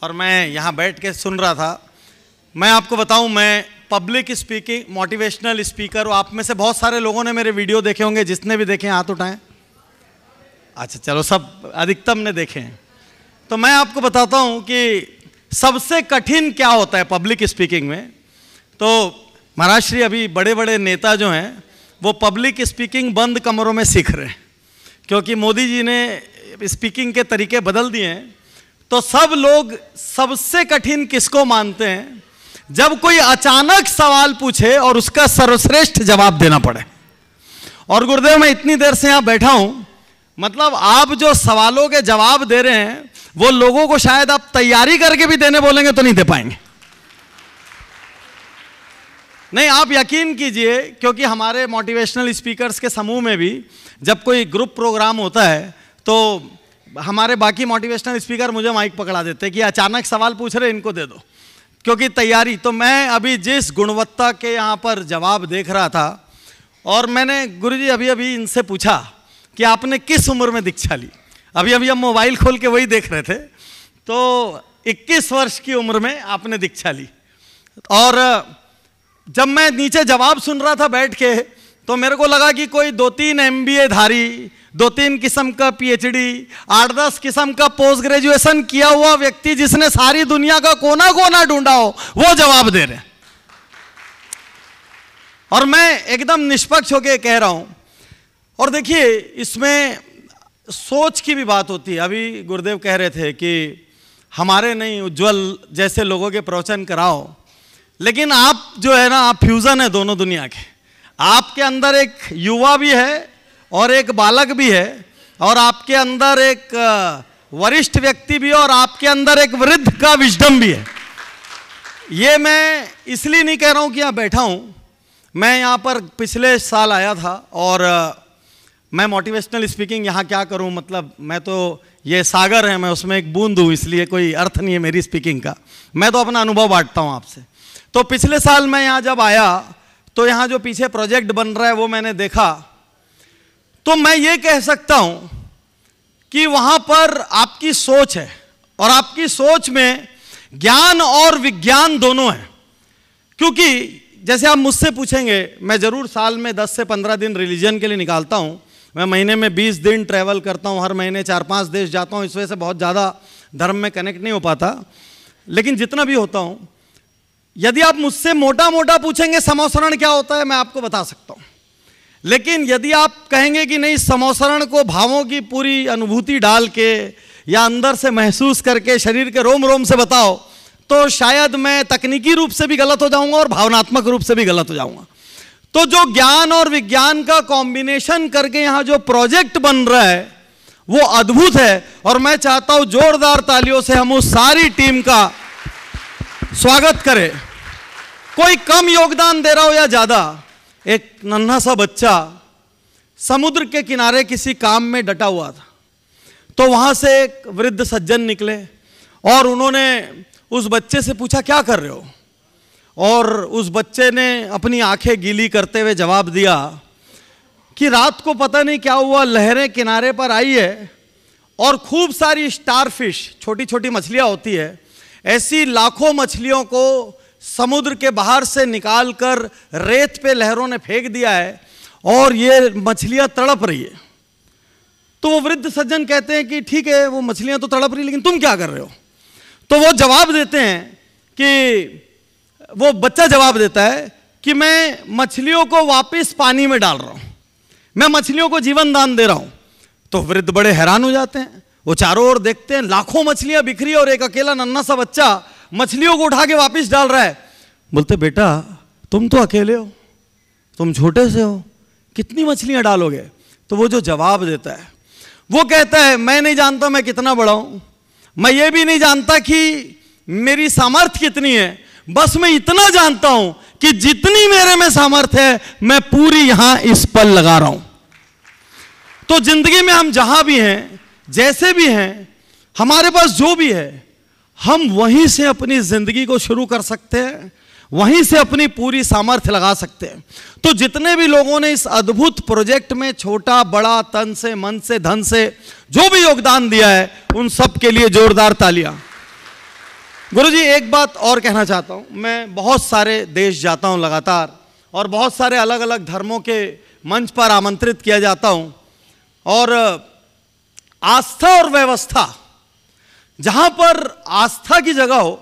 और मैं यहाँ बैठ के सुन रहा था। मैं आपको बताऊँ, मैं पब्लिक स्पीकिंग मोटिवेशनल स्पीकर हूँ। आप में से बहुत सारे लोगों ने मेरे वीडियो देखे होंगे, जिसने भी देखे हाथ उठाएं। अच्छा चलो, सब अधिकतम ने देखे हैं। तो मैं आपको बताता हूँ कि सबसे कठिन क्या होता है पब्लिक स्पीकिंग में। तो महाराज श्री अभी बड़े बड़े नेता जो हैं वो पब्लिक स्पीकिंग बंद कमरों में सीख रहे हैं, क्योंकि मोदी जी ने स्पीकिंग के तरीके बदल दिए हैं। तो सब लोग सबसे कठिन किसको मानते हैं? जब कोई अचानक सवाल पूछे और उसका सर्वश्रेष्ठ जवाब देना पड़े। और गुरुदेव, मैं इतनी देर से यहाँ बैठा हूँ, मतलब आप जो सवालों के जवाब दे रहे हैं वो लोगों को शायद आप तैयारी करके भी देने बोलेंगे तो नहीं दे पाएंगे। नहीं, आप यकीन कीजिए, क्योंकि हमारे मोटिवेशनल स्पीकर्स के समूह में भी जब कोई ग्रुप प्रोग्राम होता है तो हमारे बाकी मोटिवेशनल स्पीकर मुझे माइक पकड़ा देते हैं कि अचानक सवाल पूछ रहे, इनको दे दो, क्योंकि तैयारी। तो मैं अभी जिस गुणवत्ता के यहाँ पर जवाब देख रहा था, और मैंने गुरुजी अभी अभी इनसे पूछा कि आपने किस उम्र में दीक्षा ली। अभी अभी हम मोबाइल खोल के वही देख रहे थे। तो 21 वर्ष की उम्र में आपने दीक्षा ली। और जब मैं नीचे जवाब सुन रहा था बैठ के, तो मेरे को लगा कि कोई 2-3 MBA धारी 2-3 किस्म का पीएचडी, 8-10 किस्म का पोस्ट ग्रेजुएशन किया हुआ व्यक्ति जिसने सारी दुनिया का कोना कोना ढूंढा हो, वो जवाब दे रहे हैं। और मैं एकदम निष्पक्ष होकर कह रहा हूं। और देखिए, इसमें सोच की भी बात होती है। अभी गुरुदेव कह रहे थे कि हमारे नहीं, उज्जवल जैसे लोगों के प्रवचन कराओ, लेकिन आप जो है ना, आप फ्यूजन है दोनों दुनिया के। आपके अंदर एक युवा भी है और एक बालक भी है, और आपके अंदर एक वरिष्ठ व्यक्ति भी है, और आपके अंदर एक वृद्ध का विजडम भी है। ये मैं इसलिए नहीं कह रहा हूं कि यहाँ बैठा हूं। मैं यहाँ पर पिछले साल आया था, और मैं मोटिवेशनल स्पीकिंग यहाँ क्या करूँ, मतलब मैं तो, ये सागर है, मैं उसमें एक बूंद हूँ, इसलिए कोई अर्थ नहीं है मेरी स्पीकिंग का। मैं तो अपना अनुभव बांटता हूँ आपसे। तो पिछले साल मैं यहाँ जब आया, तो यहाँ जो पीछे प्रोजेक्ट बन रहा है वो मैंने देखा, तो मैं ये कह सकता हूँ कि वहाँ पर आपकी सोच है, और आपकी सोच में ज्ञान और विज्ञान दोनों है। क्योंकि जैसे आप मुझसे पूछेंगे, मैं ज़रूर साल में 10 से 15 दिन रिलीजन के लिए निकालता हूँ। मैं महीने में 20 दिन ट्रैवल करता हूँ, हर महीने 4-5 देश जाता हूँ। इस वजह से बहुत ज़्यादा धर्म में कनेक्ट नहीं हो पाता, लेकिन जितना भी होता हूँ, यदि आप मुझसे मोटा मोटा पूछेंगे समोसरण क्या होता है, मैं आपको बता सकता हूँ। लेकिन यदि आप कहेंगे कि नहीं, समोसरण को भावों की पूरी अनुभूति डाल के या अंदर से महसूस करके शरीर के रोम रोम से बताओ, तो शायद मैं तकनीकी रूप से भी गलत हो जाऊंगा और भावनात्मक रूप से भी गलत हो जाऊंगा। तो जो ज्ञान और विज्ञान का कॉम्बिनेशन करके यहाँ जो प्रोजेक्ट बन रहा है वो अद्भुत है, और मैं चाहता हूं जोरदार तालियों से हम उस सारी टीम का स्वागत करें। कोई कम योगदान दे रहा हो या ज्यादा, एक नन्हा सा बच्चा समुद्र के किनारे किसी काम में डटा हुआ था, तो वहां से एक वृद्ध सज्जन निकले और उन्होंने उस बच्चे से पूछा, क्या कर रहे हो? और उस बच्चे ने अपनी आंखें गीली करते हुए जवाब दिया कि रात को पता नहीं क्या हुआ, लहरें किनारे पर आई है और खूब सारी स्टारफिश, छोटी छोटी मछलियां होती है, ऐसी लाखों मछलियों को समुद्र के बाहर से निकालकर रेत पे लहरों ने फेंक दिया है, और ये मछलियां तड़प रही है। तो वो वृद्ध सज्जन कहते हैं कि ठीक है, वो मछलियां तो तड़प रही, लेकिन तुम क्या कर रहे हो? तो वो जवाब देते हैं कि, वो बच्चा जवाब देता है कि मैं मछलियों को वापस पानी में डाल रहा हूं, मैं मछलियों को जीवन दान दे रहा हूं। तो वृद्ध बड़े हैरान हो जाते हैं, वो चारों ओर देखते हैं, लाखों मछलियां बिखरी और एक अकेला नन्हा सा बच्चा मछलियों को उठा के वापस डाल रहा है। बोलते, बेटा तुम तो अकेले हो, तुम छोटे से हो, कितनी मछलियां डालोगे? तो वो जो जवाब देता है, वो कहता है, मैं नहीं जानता मैं कितना बड़ा हूं, मैं ये भी नहीं जानता कि मेरी सामर्थ्य कितनी है, बस मैं इतना जानता हूं कि जितनी मेरे में सामर्थ्य है मैं पूरी यहां इस पल लगा रहा हूं। तो जिंदगी में हम जहां भी हैं, जैसे भी हैं, हमारे पास जो भी है, हम वहीं से अपनी जिंदगी को शुरू कर सकते हैं, वहीं से अपनी पूरी सामर्थ्य लगा सकते हैं। तो जितने भी लोगों ने इस अद्भुत प्रोजेक्ट में छोटा बड़ा, तन से, मन से, धन से जो भी योगदान दिया है, उन सब के लिए जोरदार तालियां। गुरुजी, एक बात और कहना चाहता हूं। मैं बहुत सारे देश जाता हूं लगातार, और बहुत सारे अलग अलग धर्मों के मंच पर आमंत्रित किया जाता हूं, और आस्था और व्यवस्था, जहां पर आस्था की जगह हो,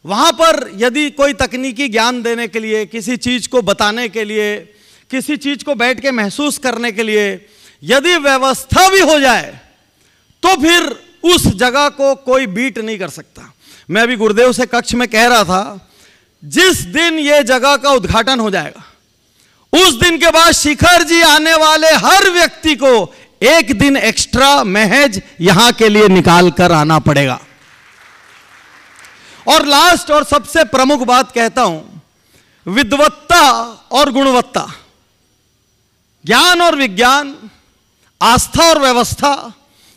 वहां पर यदि कोई तकनीकी ज्ञान देने के लिए, किसी चीज को बताने के लिए, किसी चीज को बैठ के महसूस करने के लिए यदि व्यवस्था भी हो जाए, तो फिर उस जगह को कोई बीट नहीं कर सकता। मैं अभी गुरुदेव से कक्ष में कह रहा था, जिस दिन ये जगह का उद्घाटन हो जाएगा, उस दिन के बाद शिखर जी आने वाले हर व्यक्ति को एक दिन एक्स्ट्रा महज यहां के लिए निकाल कर आना पड़ेगा। और लास्ट और सबसे प्रमुख बात कहता हूं, विद्वत्ता और गुणवत्ता, ज्ञान और विज्ञान, आस्था और व्यवस्था,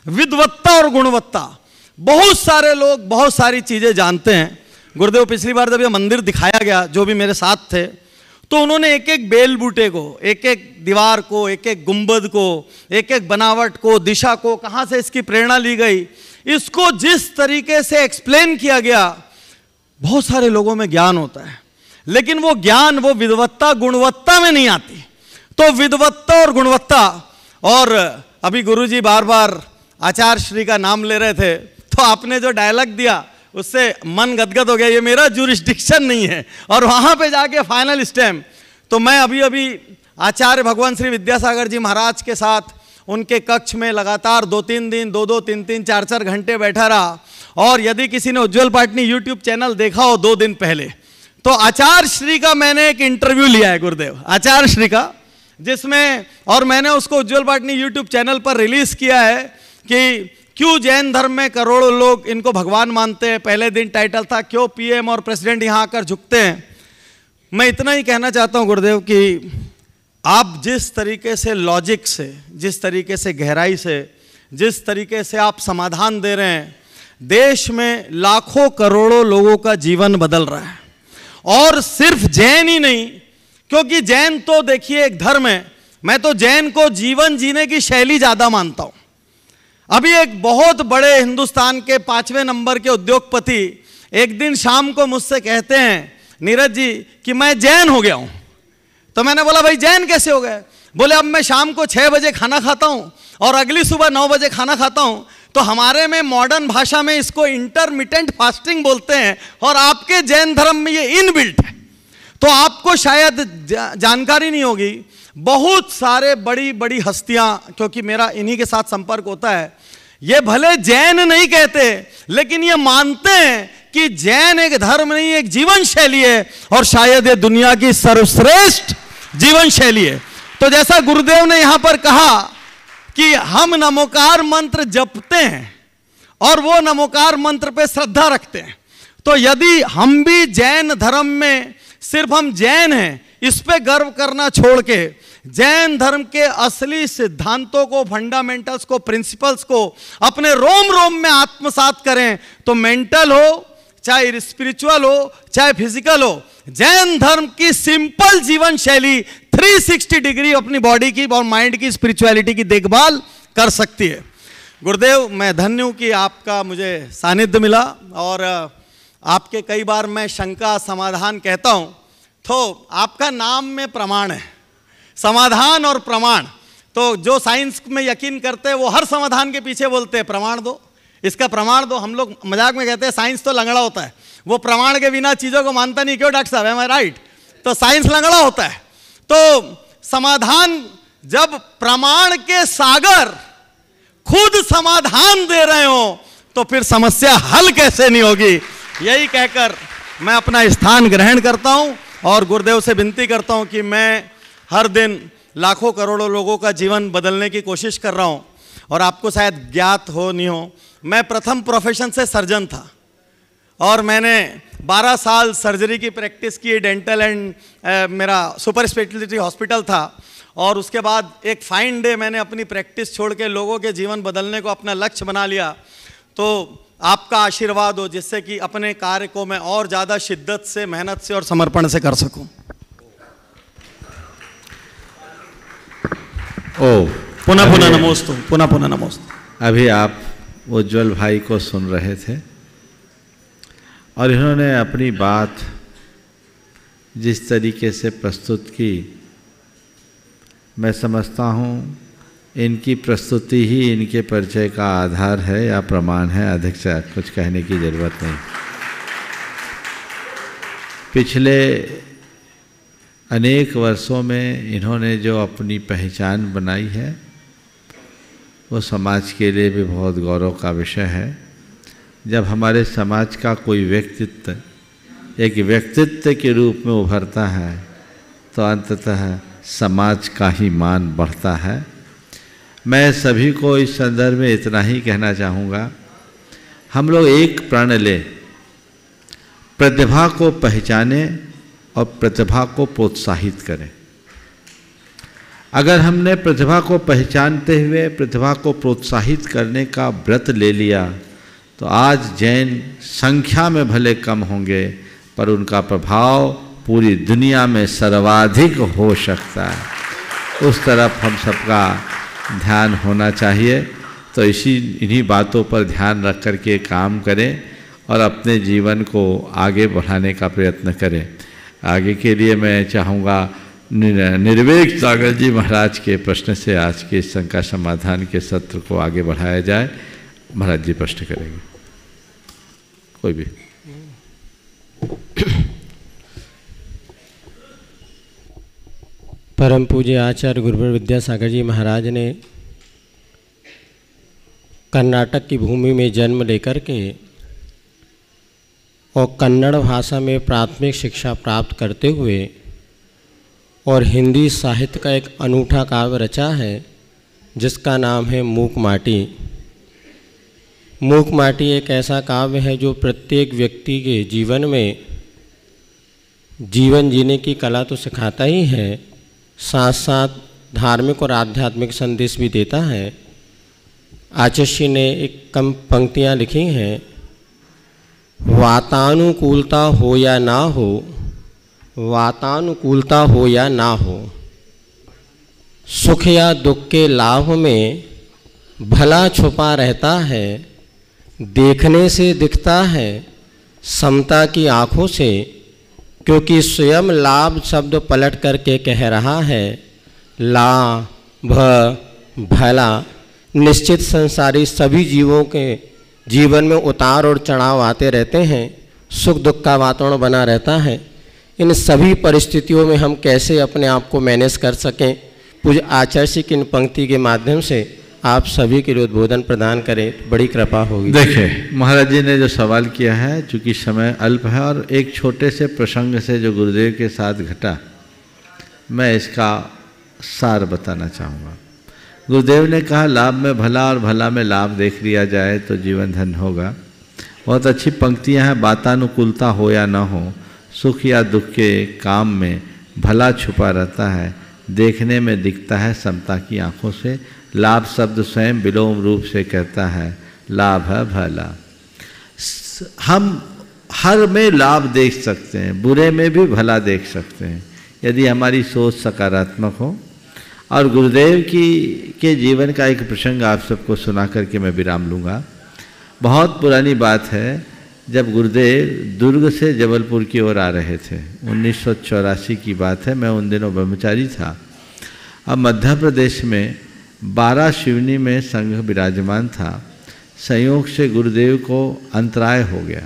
विद्वत्ता और गुणवत्ता। बहुत सारे लोग बहुत सारी चीजें जानते हैं। गुरुदेव पिछली बार जब यह मंदिर दिखाया गया, जो भी मेरे साथ थे, तो उन्होंने एक एक बेल बूटे को, एक एक दीवार को, एक एक गुंबद को, एक एक बनावट को, दिशा को, कहां से इसकी प्रेरणा ली गई, इसको जिस तरीके से एक्सप्लेन किया गया, बहुत सारे लोगों में ज्ञान होता है, लेकिन वो ज्ञान, वो विद्वत्ता गुणवत्ता में नहीं आती। तो विद्वत्ता और गुणवत्ता, और अभी गुरुजी बार बार आचार्य श्री का नाम ले रहे थे, तो आपने जो डायलॉग दिया उससे मन गदगद हो गया। ये मेरा जुरिस्डिक्शन नहीं है, और वहाँ पे जाके फाइनल स्टैम्प। तो मैं अभी आचार्य भगवान श्री विद्यासागर जी महाराज के साथ उनके कक्ष में लगातार 2-3 दिन 2-2, 3-3, 4-4 घंटे बैठा रहा। और यदि किसी ने उज्ज्वल पाटनी यूट्यूब चैनल देखा हो 2 दिन पहले, तो आचार्य श्री का मैंने एक इंटरव्यू लिया है, गुरुदेव आचार्य श्री का, जिसमें और मैंने उसको उज्ज्वल पाटनी यूट्यूब चैनल पर रिलीज किया है कि क्यों जैन धर्म में करोड़ों लोग इनको भगवान मानते हैं। पहले दिन टाइटल था क्यों पीएम और प्रेसिडेंट यहाँ आकर झुकते हैं। मैं इतना ही कहना चाहता हूँ गुरुदेव कि आप जिस तरीके से लॉजिक से, जिस तरीके से गहराई से, जिस तरीके से आप समाधान दे रहे हैं, देश में लाखों करोड़ों लोगों का जीवन बदल रहा है। और सिर्फ जैन ही नहीं, क्योंकि जैन तो देखिए एक धर्म है, मैं तो जैन को जीवन जीने की शैली ज़्यादा मानता हूँ। अभी एक बहुत बड़े हिंदुस्तान के 5वें नंबर के उद्योगपति एक दिन शाम को मुझसे कहते हैं, नीरज जी कि मैं जैन हो गया हूँ। तो मैंने बोला भाई जैन कैसे हो गए? बोले अब मैं शाम को 6 बजे खाना खाता हूँ और अगली सुबह 9 बजे खाना खाता हूँ। तो हमारे में मॉडर्न भाषा में इसको इंटरमिटेंट फास्टिंग बोलते हैं, और आपके जैन धर्म में ये इनबिल्ट है। तो आपको शायद जानकारी नहीं होगी, बहुत सारे बड़ी बड़ी हस्तियां, क्योंकि मेरा इन्हीं के साथ संपर्क होता है, ये भले जैन नहीं कहते लेकिन ये मानते हैं कि जैन एक धर्म नहीं, एक जीवन शैली है, और शायद ये दुनिया की सर्वश्रेष्ठ जीवन शैली है। तो जैसा गुरुदेव ने यहां पर कहा कि हम नमोकार मंत्र जपते हैं और वो नमोकार मंत्र पे श्रद्धा रखते हैं, तो यदि हम भी जैन धर्म में सिर्फ हम जैन हैं इस पे गर्व करना छोड़ के जैन धर्म के असली सिद्धांतों को, फंडामेंटल्स को, प्रिंसिपल्स को अपने रोम रोम में आत्मसात करें, तो मेंटल हो चाहे स्पिरिचुअल हो चाहे फिजिकल हो, जैन धर्म की सिंपल जीवन शैली 360 डिग्री अपनी बॉडी की और माइंड की, स्पिरिचुअलिटी की देखभाल कर सकती है। गुरुदेव मैं धन्य हूँ कि आपका मुझे सानिध्य मिला, और आपके कई बार मैं शंका समाधान कहता हूँ, तो आपका नाम में प्रमाण है, समाधान और प्रमाण। तो जो साइंस में यकीन करते हैं वो हर समाधान के पीछे बोलते हैं प्रमाण दो, इसका प्रमाण दो। हम लोग मजाक में कहते हैं साइंस तो लंगड़ा होता है, वो प्रमाण के बिना चीज़ों को मानता नहीं। क्यों डॉक्टर साहब, एम आई राइट? तो साइंस लंगड़ा होता है। तो समाधान, जब प्रमाण के सागर खुद समाधान दे रहे हो तो फिर समस्या हल कैसे नहीं होगी। यही कहकर मैं अपना स्थान ग्रहण करता हूं और गुरुदेव से विनती करता हूं कि मैं हर दिन लाखों करोड़ों लोगों का जीवन बदलने की कोशिश कर रहा हूं। और आपको शायद ज्ञात हो नहीं हो, मैं प्रथम प्रोफेशन से सर्जन था और मैंने 12 साल सर्जरी की प्रैक्टिस की, डेंटल एंड मेरा सुपर स्पेशलिटी हॉस्पिटल था। और उसके बाद एक फाइन डे मैंने अपनी प्रैक्टिस छोड़ के लोगों के जीवन बदलने को अपना लक्ष्य बना लिया। तो आपका आशीर्वाद हो जिससे कि अपने कार्य को मैं और ज़्यादा शिद्दत से, मेहनत से और समर्पण से कर सकूं। पुनः पुनः नमोस्तु, पुनः पुनः नमोस्तु। अभी आप उज्ज्वल भाई को सुन रहे थे और इन्होंने अपनी बात जिस तरीके से प्रस्तुत की, मैं समझता हूँ इनकी प्रस्तुति ही इनके परिचय का आधार है या प्रमाण है। अधिक से कुछ कहने की ज़रूरत नहीं। पिछले अनेक वर्षों में इन्होंने जो अपनी पहचान बनाई है वो समाज के लिए भी बहुत गौरव का विषय है। जब हमारे समाज का कोई व्यक्तित्व एक व्यक्तित्व के रूप में उभरता है तो अंततः समाज का ही मान बढ़ता है। मैं सभी को इस संदर्भ में इतना ही कहना चाहूँगा, हम लोग एक प्रण लें, प्रतिभा को पहचानें और प्रतिभा को प्रोत्साहित करें। अगर हमने प्रतिभा को पहचानते हुए प्रतिभा को प्रोत्साहित करने का व्रत ले लिया तो आज जैन संख्या में भले कम होंगे पर उनका प्रभाव पूरी दुनिया में सर्वाधिक हो सकता है। उस तरफ हम सबका ध्यान होना चाहिए। तो इन्हीं बातों पर ध्यान रख कर के काम करें और अपने जीवन को आगे बढ़ाने का प्रयत्न करें। आगे के लिए मैं चाहूँगा निर्वेक सागर जी महाराज के प्रश्न से आज के शंका समाधान के सत्र को आगे बढ़ाया जाए। महाराज जी प्रश्न करेंगे, कोई भी। परम पूज्य आचार्य गुरुवर विद्यासागर जी महाराज ने कर्नाटक की भूमि में जन्म लेकर के और कन्नड़ भाषा में प्राथमिक शिक्षा प्राप्त करते हुए और हिंदी साहित्य का एक अनूठा काव्य रचा है जिसका नाम है मूक माटी। मूक माटी एक ऐसा काव्य है जो प्रत्येक व्यक्ति के जीवन में जीवन जीने की कला तो सिखाता ही है, साथ साथ धार्मिक और आध्यात्मिक संदेश भी देता है। आचार्य ने एक कम पंक्तियाँ लिखी हैं, वातानुकूलता हो या ना हो, वातानुकूलता हो या ना हो, सुख या दुख के लाभ में भला छुपा रहता है, देखने से दिखता है समता की आँखों से, क्योंकि स्वयं लाभ शब्द पलट करके कह रहा है लाभ भला। निश्चित संसारी सभी जीवों के जीवन में उतार और चढ़ाव आते रहते हैं, सुख दुख का वातावरण बना रहता है। इन सभी परिस्थितियों में हम कैसे अपने आप को मैनेज कर सकें, पूज्य आचार्य की इन पंक्ति के माध्यम से आप सभी के लिए उद्बोधन प्रदान करें, बड़ी कृपा होगी। देखिए महाराज जी ने जो सवाल किया है, चूँकि समय अल्प है और एक छोटे से प्रसंग से जो गुरुदेव के साथ घटा, मैं इसका सार बताना चाहूँगा। गुरुदेव ने कहा लाभ में भला और भला में लाभ देख लिया जाए तो जीवन धन होगा। बहुत अच्छी पंक्तियाँ हैं, वातानुकूलता हो या ना हो, सुख या दुख के काम में भला छुपा रहता है, देखने में दिखता है समता की आँखों से। लाभ शब्द स्वयं विलोम रूप से कहता है लाभ है भला। हम हर में लाभ देख सकते हैं, बुरे में भी भला देख सकते हैं यदि हमारी सोच सकारात्मक हो। और गुरुदेव के जीवन का एक प्रसंग आप सबको सुना करके मैं विराम लूँगा। बहुत पुरानी बात है, जब गुरुदेव दुर्ग से जबलपुर की ओर आ रहे थे, 1984 की बात है, मैं उन दिनों ब्रह्मचारी था। अब मध्य प्रदेश में 12 शिवनी में संघ विराजमान था। संयोग से गुरुदेव को अंतराय हो गया।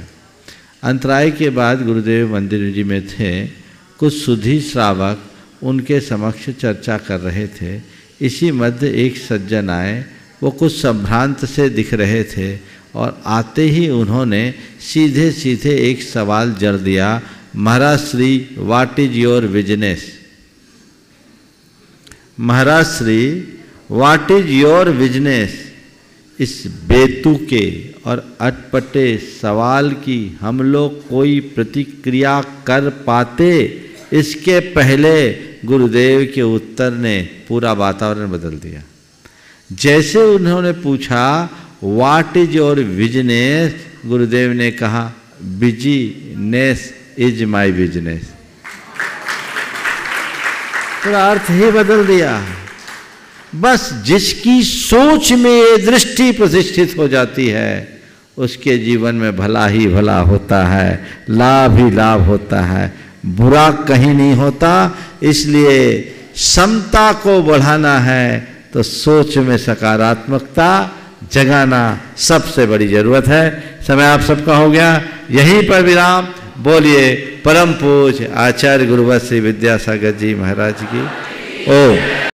अंतराय के बाद गुरुदेव मंदिर जी में थे, कुछ सुधी श्रावक उनके समक्ष चर्चा कर रहे थे। इसी मध्य एक सज्जन आए, वो कुछ संभ्रांत से दिख रहे थे और आते ही उन्होंने सीधे सीधे एक सवाल जड़ दिया, महाराज Shri what is your business? महाराज Shri what is your business? इस बेतुके और अटपटे सवाल की हम लोग कोई प्रतिक्रिया कर पाते, इसके पहले गुरुदेव के उत्तर ने पूरा वातावरण बदल दिया। जैसे उन्होंने पूछा व्हाट इज योर बिजनेस, गुरुदेव ने कहा बिजीनेस इज माय बिजनेस। पूरा अर्थ ही बदल दिया। बस जिसकी सोच में ये दृष्टि प्रतिष्ठित हो जाती है उसके जीवन में भला ही भला होता है, लाभ ही लाभ होता है, बुरा कहीं नहीं होता। इसलिए समता को बढ़ाना है तो सोच में सकारात्मकता जगाना सबसे बड़ी जरूरत है। समय आप सबका हो गया, यहीं पर विराम। बोलिए परम पूज्य आचार्य गुरुवर श्री विद्यासागर जी महाराज की ओम।